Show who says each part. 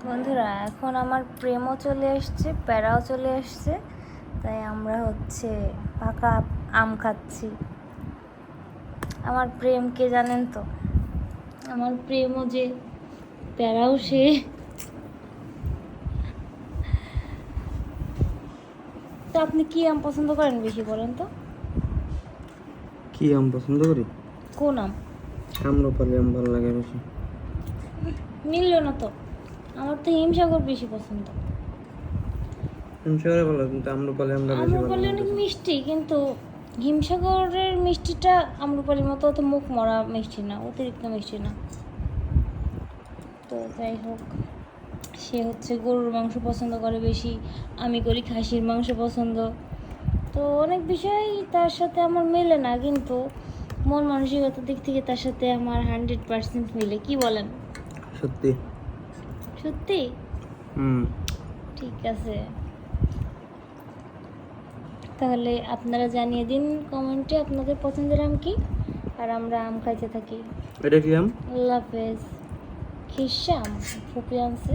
Speaker 1: বন্ধুরা, এখন আমার প্রেমও চলে এসছে, প্যারাও চলে এসছে, তাই আমরা পাকা আম খাচ্ছি। আমার প্রেমকে জানেন তো, আমার প্রেমও যে প্যারাও সে। তো আপনি কি আম পছন্দ করেন বেশি বলেন তো?
Speaker 2: কি আম পছন্দ করি?
Speaker 1: কোন আম?
Speaker 2: আম্রপালি আম ভালো লাগে বেশি।
Speaker 1: মিললো না তো, আমার তো হিমসাগর বেশি পছন্দ।
Speaker 2: হিমসাগরে ভালো, কিন্তু আম্রপালি আমটা বেশি ভালো
Speaker 1: আম্রপালি অনেক
Speaker 2: লাগে।
Speaker 1: মিষ্টি, কিন্তু হিমসাগরের মিষ্টিটা আম্রপালির মতো অত মুখ মরা মিষ্টি না, অতিরিক্ত মিষ্টি না। তো যাই হোক, সে গরুর মাংস পছন্দ করে বেশি, আমি করি খাসির মাংস পছন্দ। তো অনেক বিষয় তার সাথে আমার মেলে না, কিন্তু মন মানসিকতার দিক থেকে তার সাথে আমার 100% মিলে। কি বলেন?
Speaker 2: সত্যি?
Speaker 1: সত্যি?
Speaker 2: হুম।
Speaker 1: ঠিক আছে, তাহলে আপনারা জানিয়ে দিন কমেন্টে আপনাদের পছন্দের আম কি, আর আমরা আম খাইতে থাকি।
Speaker 2: এটা কি আম?
Speaker 1: আল্লাহ হাফেজ। খিরসা আম ফুপি আনছে।